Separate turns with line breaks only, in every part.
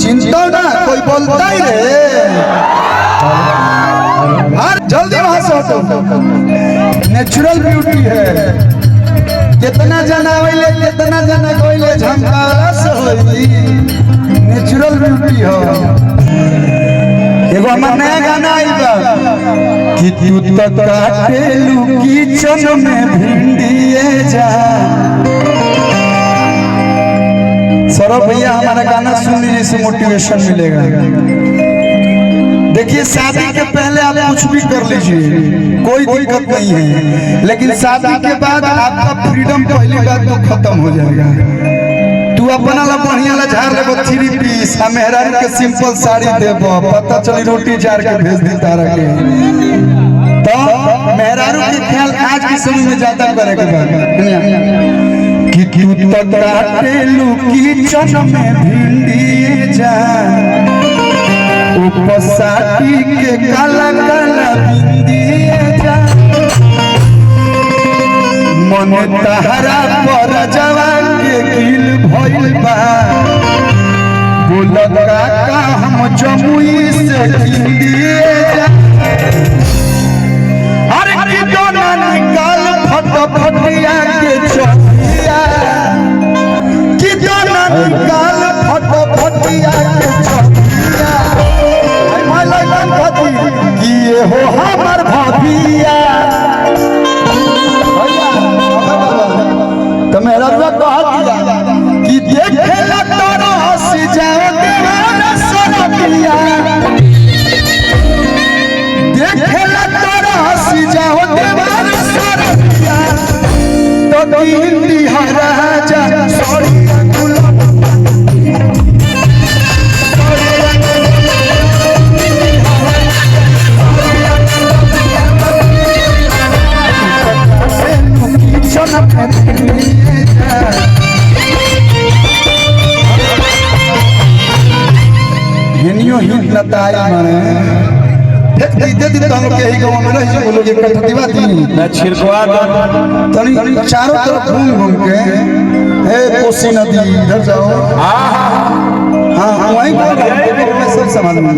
चिंता ना कोई बोलता ही रे जल्दी वहां से हटो। नेचुरल ब्यूटी है कितना जना होइले कितना जना कोइले झमकारा से होई नेचुरल ब्यूटी हो। एगो हमर नया गाना आई बा कि तू तो काटेलू किचन में भिंडिए जा। सौरभ भैया हमारा गाना सुन लीजिए इससे मोटिवेशन मिलेगा। देखिए शादी के पहले आप कुछ भी कर लीजिए कोई दिक्कत नहीं है, लेकिन शादी के बाद आपका फ्रीडम पहली बात तो खत्म हो जाएगा। तू अपना ला बढ़िया ला झाड़ लेबो 3 पीस आ मेहरारू के सिंपल साड़ी देबो, पता चली रोटी झाड़ के भेज दी तारा के। तो मेहरारू के ख्याल आज के समय में ज्यादा करे के बा कि तू तो काटेलू किचन में भिंडी जा उपसाटी के काला काला बिंदिए जा। मन तहरा पर जवान के गिल भइल बा बोल काका हम जमुई से हिंदिए जा। अरे कि दोना निकाल फटफटिया के चौकिया कि दोना निकाल फटफटिया के चौकिया कि ये हो हमर भाभिया। तो मेरा कहा दिया कि देखे तोरा हंसी जाओ दीवाना सरपिया देखे तोरा हंसी जाओ दीवाना सरपिया। तो दिल्ली राजा सोनिया गुलाब हिनियो हित लताई माने एक दे दी तो के ही गांव में रह जो लोग इकट्ठा दिवा दी मैं छिड़कवा दो तनी चारों तरफ घूम घूम के हे कोसी नदी इधर जाओ। हां वहीं पर सब समझ में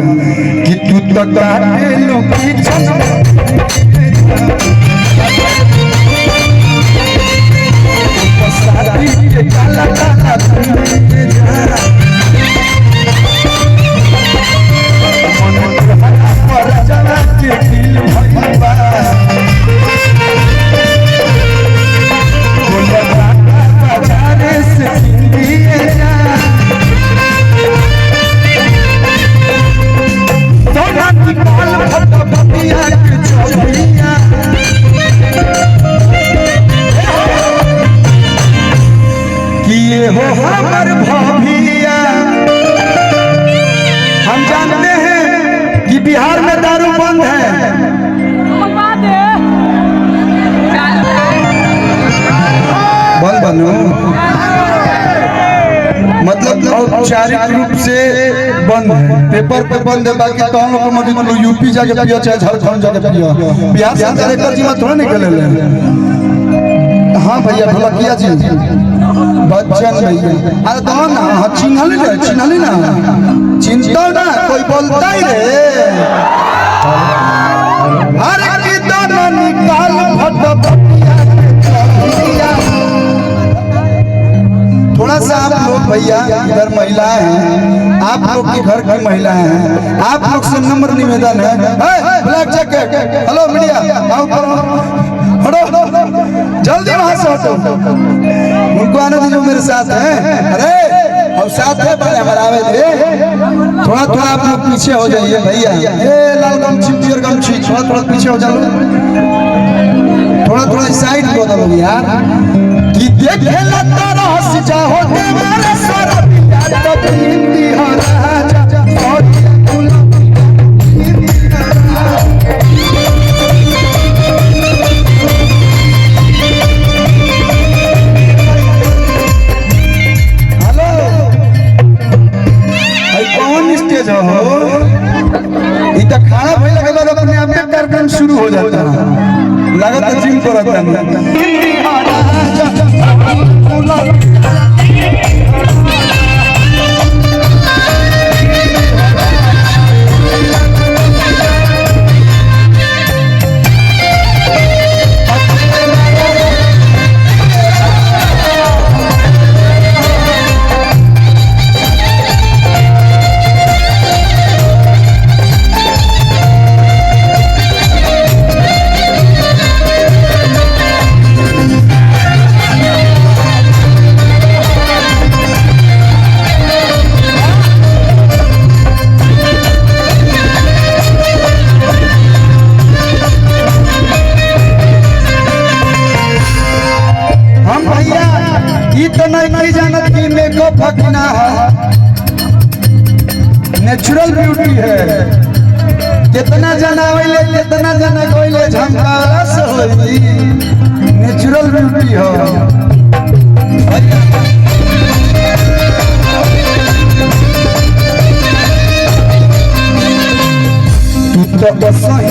कि तू तो काटेलू किचन के काला काला बिंदिए जा। मन तहरा पर जवान के गिल भइल बा बोल काका बाजारे से हिंदिए जा। दोना निकाल फटफटिया के चौकिया ये हो हमर भाभिया। हम जानते हैं कि बिहार में दारू बंद है, बंद बनो मतलब औपचारिक रूप से बंद है, पेपर पे बंद है। बाकी तो हम लोग मौजूद यूपी जाके पियो चाहे झारखंड जाके पियो, बिहार सरकार एक जिम्मा थोड़ा निकले ले। हाँ भैया भला किया जी बच्चन भैया अरे तो ना चिन्हली ना चिंता ना कोई बोलता ही रे। अरे कि दोना निकाल फटफटिया के चौकिया। थोड़ा सा आप लोग भैया इधर महिलाएं हैं, आप लोग के घर की महिलाएं हैं, आप लोग से नम्र निवेदन है ब्लैक जैकेट हेलो मीडिया आओ जल्दी वहां से हटो। उनको आने दीजिए मेरे साथ है। अरे और साथ है बड़े हमारा आवे थे। थोड़ा थोड़ा आप लोग पीछे हो जाइए भैया। ए लाल गमछी पियर गमछी थोड़ा थोड़ा पीछे हो जाओ, थोड़ा थोड़ा साइड को दो यार। कि देखे तोरा हंसी जाओ दीवाना सरपिया तो हिंदी राजा सोनिया गुलाब खाना भइला के बाद अपने आप में कार्यक्रम शुरू हो जाता है, लगातार जिम करता है। नेचुरल ब्यूटी है। कितना जना होइले कितना जना कोइले झमकारा से होई नेचुरल ब्यूटी हो। तो सही